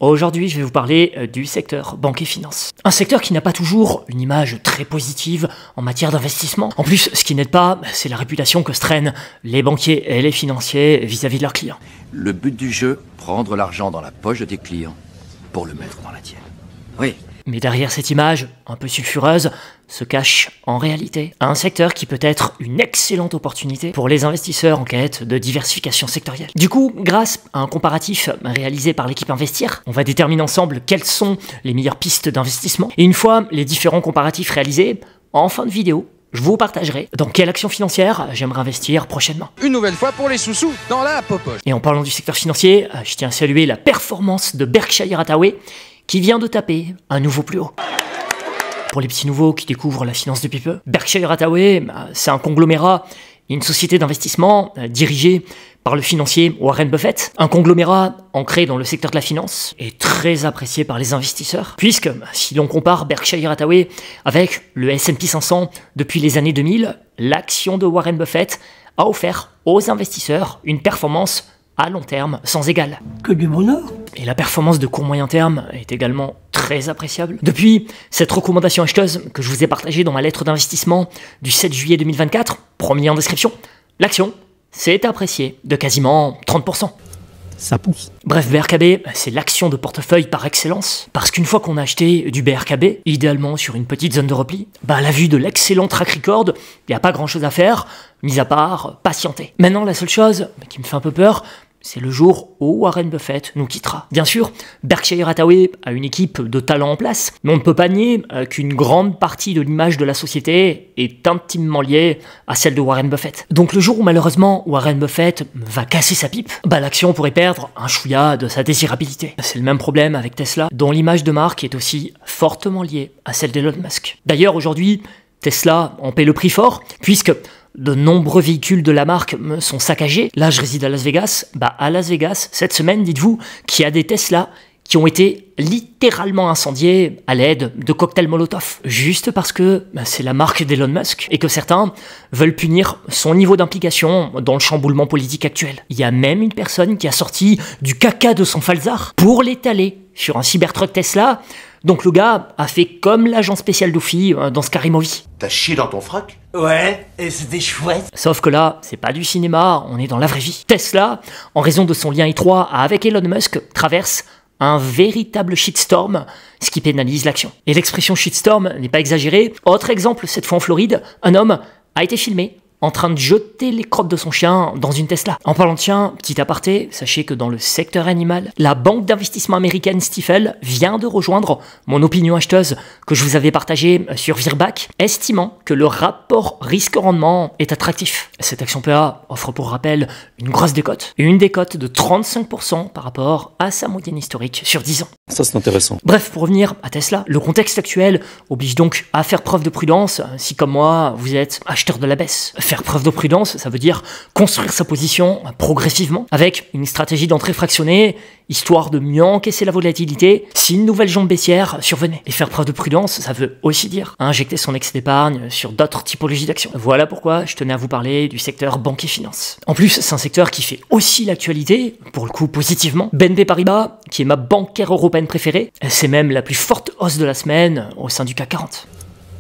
Aujourd'hui, je vais vous parler du secteur banque et finance. Un secteur qui n'a pas toujours une image très positive en matière d'investissement. En plus, ce qui n'aide pas, c'est la réputation que se traînent les banquiers et les financiers vis-à-vis de leurs clients. Le but du jeu, prendre l'argent dans la poche de tes clients pour le mettre dans la tienne. Oui. Mais derrière cette image, un peu sulfureuse, se cache en réalité un secteur qui peut être une excellente opportunité pour les investisseurs en quête de diversification sectorielle. Du coup, grâce à un comparatif réalisé par l'équipe Investir, on va déterminer ensemble quelles sont les meilleures pistes d'investissement. Et une fois les différents comparatifs réalisés, en fin de vidéo, je vous partagerai dans quelle action financière j'aimerais investir prochainement. Une nouvelle fois pour les sous-sous dans la popoche. Et en parlant du secteur financier, je tiens à saluer la performance de Berkshire Hathaway qui vient de taper un nouveau plus haut. Pour les petits nouveaux qui découvrent la finance depuis peu, Berkshire Hathaway, c'est un conglomérat, une société d'investissement dirigée par le financier Warren Buffett, un conglomérat ancré dans le secteur de la finance et très apprécié par les investisseurs, puisque si l'on compare Berkshire Hathaway avec le S&P 500 depuis les années 2000, l'action de Warren Buffett a offert aux investisseurs une performance à long terme sans égal. Que du bonheur. Et la performance de court moyen terme est également très appréciable. Depuis cette recommandation acheteuse que je vous ai partagée dans ma lettre d'investissement du 7 juillet 2024, premier en description, l'action s'est appréciée de quasiment 30%. Ça pousse. Bref, BRKB, c'est l'action de portefeuille par excellence, parce qu'une fois qu'on a acheté du BRKB, idéalement sur une petite zone de repli, à la vue de l'excellent track record, il n'y a pas grand chose à faire, mis à part patienter. Maintenant, la seule chose qui me fait un peu peur, c'est le jour où Warren Buffett nous quittera. Bien sûr, Berkshire Hathaway a une équipe de talents en place, mais on ne peut pas nier qu'une grande partie de l'image de la société est intimement liée à celle de Warren Buffett. Donc le jour où malheureusement Warren Buffett va casser sa pipe, l'action pourrait perdre un chouïa de sa désirabilité. C'est le même problème avec Tesla, dont l'image de marque est aussi fortement liée à celle d'Elon Musk. D'ailleurs aujourd'hui, Tesla en paie le prix fort, puisque de nombreux véhicules de la marque sont saccagés. Là, je réside à Las Vegas. À Las Vegas, cette semaine, dites-vous qu'il y a des Tesla qui ont été littéralement incendiés à l'aide de cocktails Molotov. Juste parce que c'est la marque d'Elon Musk et que certains veulent punir son niveau d'implication dans le chamboulement politique actuel. Il y a même une personne qui a sorti du caca de son Falzar pour l'étaler sur un Cybertruck Tesla. Donc le gars a fait comme l'agent spécial d'Oufy dans Scary Movie. T'as chié dans ton frac? Ouais, et c'était chouette. Sauf que là, c'est pas du cinéma, on est dans la vraie vie. Tesla, en raison de son lien étroit avec Elon Musk, traverse un véritable shitstorm, ce qui pénalise l'action. Et l'expression shitstorm n'est pas exagérée. Autre exemple, cette fois en Floride, un homme a été filmé en train de jeter les crottes de son chien dans une Tesla. En parlant de chien, petit aparté, sachez que dans le secteur animal, la banque d'investissement américaine Stifel vient de rejoindre mon opinion acheteuse que je vous avais partagée sur Virbac, estimant que le rapport risque-rendement est attractif. Cette action PA offre pour rappel une grosse décote, une décote de 35% par rapport à sa moyenne historique sur 10 ans. Ça c'est intéressant. Bref, pour revenir à Tesla, le contexte actuel oblige donc à faire preuve de prudence si comme moi, vous êtes acheteur de la baisse. Faire preuve de prudence, ça veut dire construire sa position progressivement avec une stratégie d'entrée fractionnée, histoire de mieux encaisser la volatilité si une nouvelle jambe baissière survenait. Et faire preuve de prudence, ça veut aussi dire injecter son excès d'épargne sur d'autres typologies d'actions. Voilà pourquoi je tenais à vous parler du secteur banque et finance. En plus, c'est un secteur qui fait aussi l'actualité, pour le coup positivement. BNP Paribas, qui est ma bancaire européenne préférée, c'est même la plus forte hausse de la semaine au sein du CAC 40.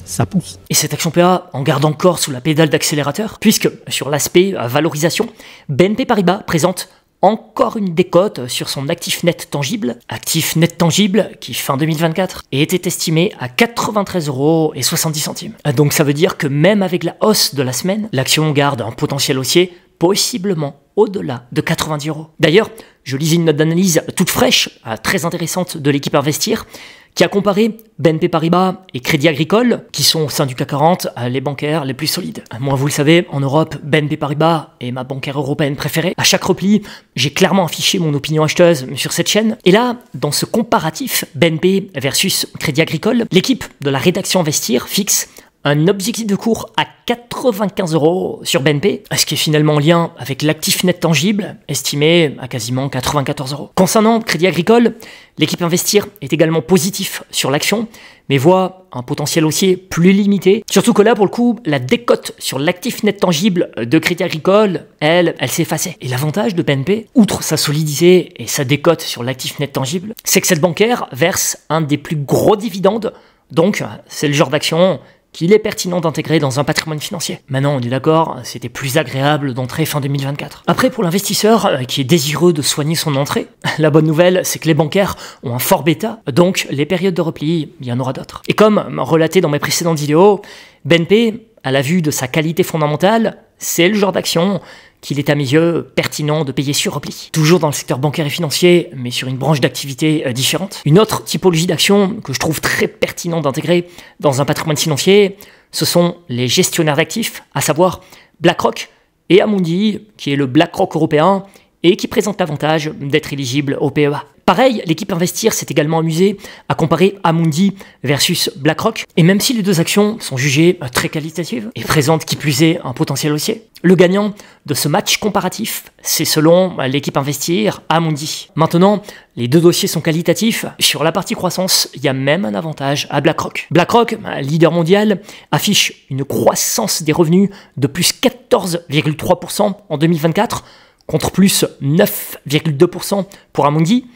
Ça pousse. Et cette action PA en garde encore sous la pédale d'accélérateur, puisque sur l'aspect valorisation, BNP Paribas présente encore une décote sur son actif net tangible qui fin 2024 était estimé à 93,70 €. Donc ça veut dire que même avec la hausse de la semaine, l'action garde un potentiel haussier possiblement au-delà de 90 €. D'ailleurs, je lisais une note d'analyse toute fraîche, très intéressante de l'équipe Investir, qui a comparé BNP Paribas et Crédit Agricole, qui sont au sein du CAC 40 les bancaires les plus solides. Moi, vous le savez, en Europe, BNP Paribas est ma bancaire européenne préférée. À chaque repli, j'ai clairement affiché mon opinion acheteuse sur cette chaîne. Et là, dans ce comparatif BNP versus Crédit Agricole, l'équipe de la rédaction Investir fixe un objectif de cours à 95 € sur BNP, ce qui est finalement en lien avec l'actif net tangible, estimé à quasiment 94 €. Concernant Crédit Agricole, l'équipe Investir est également positif sur l'action, mais voit un potentiel haussier plus limité. Surtout que là, pour le coup, la décote sur l'actif net tangible de Crédit Agricole, elle s'est effacée. Et l'avantage de BNP, outre sa solidité et sa décote sur l'actif net tangible, c'est que cette bancaire verse un des plus gros dividendes. Donc, c'est le genre d'action qu'il est pertinent d'intégrer dans un patrimoine financier. Maintenant, on est d'accord, c'était plus agréable d'entrer fin 2024. Après, pour l'investisseur qui est désireux de soigner son entrée, la bonne nouvelle, c'est que les bancaires ont un fort bêta, donc les périodes de repli, il y en aura d'autres. Et comme relaté dans mes précédentes vidéos, BNP, à la vue de sa qualité fondamentale, c'est le genre d'action qu'il est à mes yeux pertinent de payer sur repli. Toujours dans le secteur bancaire et financier, mais sur une branche d'activité différente. Une autre typologie d'action que je trouve très pertinent d'intégrer dans un patrimoine financier, ce sont les gestionnaires d'actifs, à savoir BlackRock et Amundi, qui est le BlackRock européen et qui présente l'avantage d'être éligible au PEA. Pareil, l'équipe Investir s'est également amusée à comparer Amundi versus BlackRock, et même si les deux actions sont jugées très qualitatives et présentent qui plus est un potentiel haussier, le gagnant de ce match comparatif, c'est selon l'équipe Investir Amundi. Maintenant, les deux dossiers sont qualitatifs. Sur la partie croissance, il y a même un avantage à BlackRock. BlackRock, leader mondial, affiche une croissance des revenus de plus 14,3% en 2024, contre plus 9,2% pour Amundi.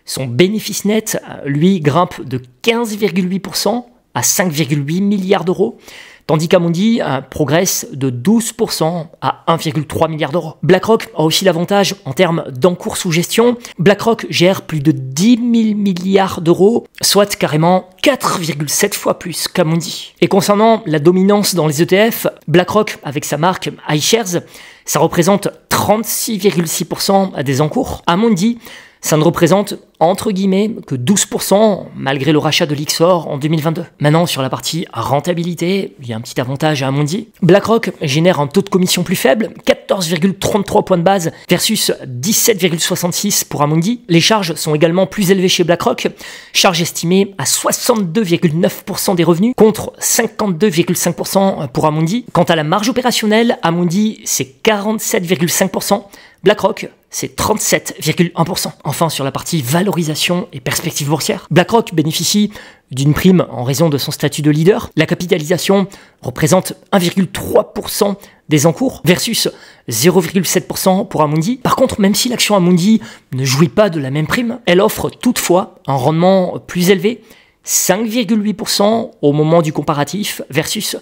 Son bénéfice net, lui, grimpe de 15,8% à 5,8 milliards d'euros, tandis qu'Amundi progresse de 12% à 1,3 milliard d'euros. BlackRock a aussi l'avantage en termes d'encours sous gestion. BlackRock gère plus de 10 000 milliards d'euros, soit carrément 4,7 fois plus qu'Amundi. Et concernant la dominance dans les ETF, BlackRock, avec sa marque iShares, ça représente 36,6% des encours. Amundi, ça ne représente entre guillemets que 12% malgré le rachat de Lyxor en 2022. Maintenant, sur la partie rentabilité, il y a un petit avantage à Amundi. BlackRock génère un taux de commission plus faible, 14,33 points de base versus 17,66 pour Amundi. Les charges sont également plus élevées chez BlackRock, charges estimées à 62,9% des revenus contre 52,5% pour Amundi. Quant à la marge opérationnelle, Amundi c'est 47,5%. BlackRock, c'est 37,1%. Enfin, sur la partie valorisation et perspective boursière, BlackRock bénéficie d'une prime en raison de son statut de leader. La capitalisation représente 1,3% des encours versus 0,7% pour Amundi. Par contre, même si l'action Amundi ne jouit pas de la même prime, elle offre toutefois un rendement plus élevé, 5,8% au moment du comparatif versus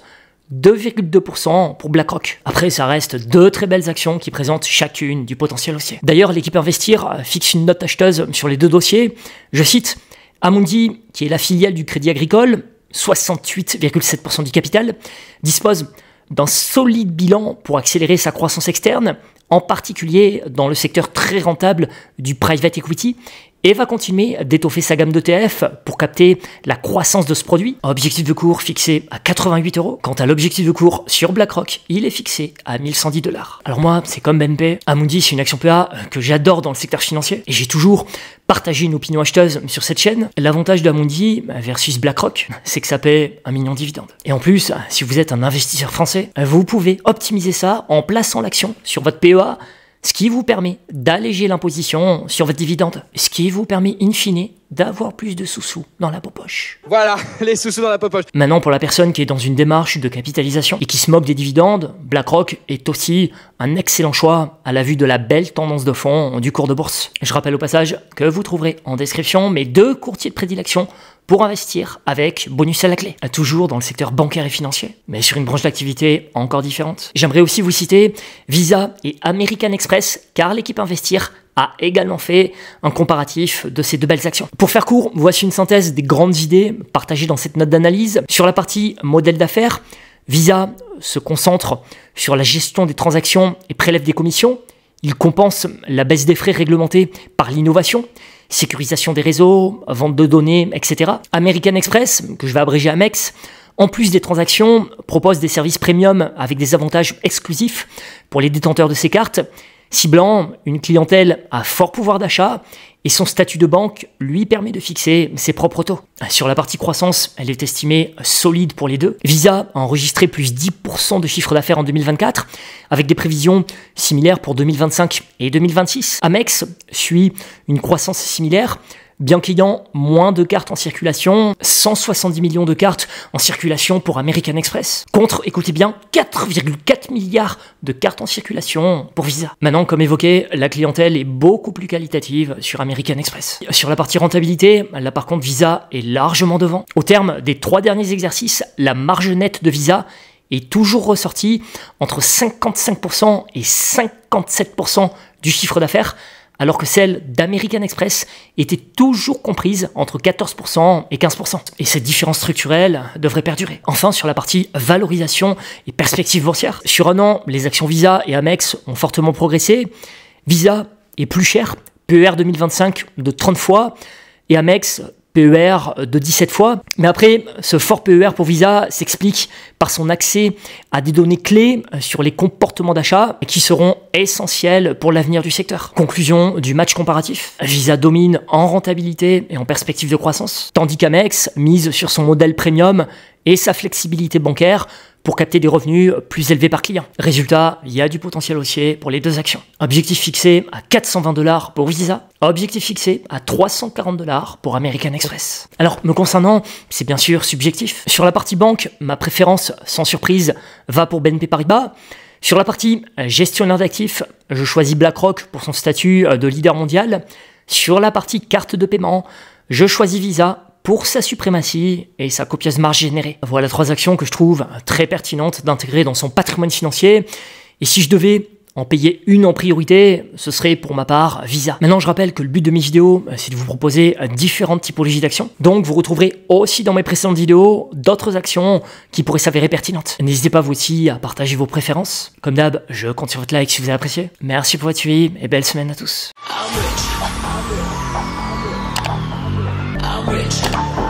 2,2% pour BlackRock. Après, ça reste deux très belles actions qui présentent chacune du potentiel haussier. D'ailleurs, l'équipe Investir fixe une note acheteuse sur les deux dossiers. Je cite, Amundi, qui est la filiale du Crédit Agricole, 68,7% du capital, dispose d'un solide bilan pour accélérer sa croissance externe, en particulier dans le secteur très rentable du private equity, et va continuer d'étoffer sa gamme d'ETF pour capter la croissance de ce produit. Objectif de cours fixé à 88 €. Quant à l'objectif de cours sur BlackRock, il est fixé à 1110 $. Alors moi, c'est comme BNP, Amundi c'est une action PA que j'adore dans le secteur financier et j'ai toujours partagé une opinion acheteuse sur cette chaîne. L'avantage d'Amundi versus BlackRock, c'est que ça paie 1 million de dividendes. Et en plus, si vous êtes un investisseur français, vous pouvez optimiser ça en plaçant l'action sur votre PEA, ce qui vous permet d'alléger l'imposition sur votre dividende, ce qui vous permet in fine d'avoir plus de sous-sous dans la poche. Voilà, les sous-sous dans la poche. Maintenant, pour la personne qui est dans une démarche de capitalisation et qui se moque des dividendes, BlackRock est aussi un excellent choix à la vue de la belle tendance de fond du cours de bourse. Je rappelle au passage que vous trouverez en description mes 2 courtiers de prédilection pour investir avec bonus à la clé, toujours dans le secteur bancaire et financier, mais sur une branche d'activité encore différente. J'aimerais aussi vous citer Visa et American Express, car l'équipe Investir a également fait un comparatif de ces deux belles actions. Pour faire court, voici une synthèse des grandes idées partagées dans cette note d'analyse. Sur la partie modèle d'affaires, Visa se concentre sur la gestion des transactions et prélève des commissions. Il compense la baisse des frais réglementés par l'innovation, sécurisation des réseaux, vente de données, etc. American Express, que je vais abréger Amex, en plus des transactions, propose des services premium avec des avantages exclusifs pour les détenteurs de ces cartes, ciblant une clientèle à fort pouvoir d'achat et son statut de banque lui permet de fixer ses propres taux. Sur la partie croissance, elle est estimée solide pour les deux. Visa a enregistré plus 10% de chiffre d'affaires en 2024, avec des prévisions similaires pour 2025 et 2026. Amex suit une croissance similaire, bien qu'ayant moins de cartes en circulation, 170 millions de cartes en circulation pour American Express, contre, écoutez bien, 4,4 milliards de cartes en circulation pour Visa. Maintenant, comme évoqué, la clientèle est beaucoup plus qualitative sur American Express. Sur la partie rentabilité, là par contre, Visa est largement devant. Au terme des 3 derniers exercices, la marge nette de Visa est toujours ressortie entre 55% et 57% du chiffre d'affaires, alors que celle d'American Express était toujours comprise entre 14% et 15%. Et cette différence structurelle devrait perdurer. Enfin, sur la partie valorisation et perspective boursière, sur un an, les actions Visa et Amex ont fortement progressé. Visa est plus cher, PER 2025 de 30 fois, et Amex PER de 17 fois. Mais après, ce fort PER pour Visa s'explique par son accès à des données clés sur les comportements d'achat qui seront essentiels pour l'avenir du secteur. Conclusion du match comparatif. Visa domine en rentabilité et en perspective de croissance, tandis qu'Amex mise sur son modèle premium et sa flexibilité bancaire pour capter des revenus plus élevés par client. Résultat, il y a du potentiel haussier pour les deux actions. Objectif fixé à 420 $ pour Visa, objectif fixé à 340 $ pour American Express. Alors, me concernant, c'est bien sûr subjectif. Sur la partie banque, ma préférence, sans surprise, va pour BNP Paribas. Sur la partie gestionnaire d'actifs, je choisis BlackRock pour son statut de leader mondial. Sur la partie carte de paiement, je choisis Visa pour sa suprématie et sa copieuse marge générée. Voilà 3 actions que je trouve très pertinentes d'intégrer dans son patrimoine financier. Et si je devais en payer une en priorité, ce serait pour ma part Visa. Maintenant, je rappelle que le but de mes vidéos, c'est de vous proposer différentes typologies d'actions. Donc, vous retrouverez aussi dans mes précédentes vidéos d'autres actions qui pourraient s'avérer pertinentes. N'hésitez pas vous aussi à partager vos préférences. Comme d'hab, je compte sur votre like si vous avez apprécié. Merci pour votre suivi et belle semaine à tous. I'm rich.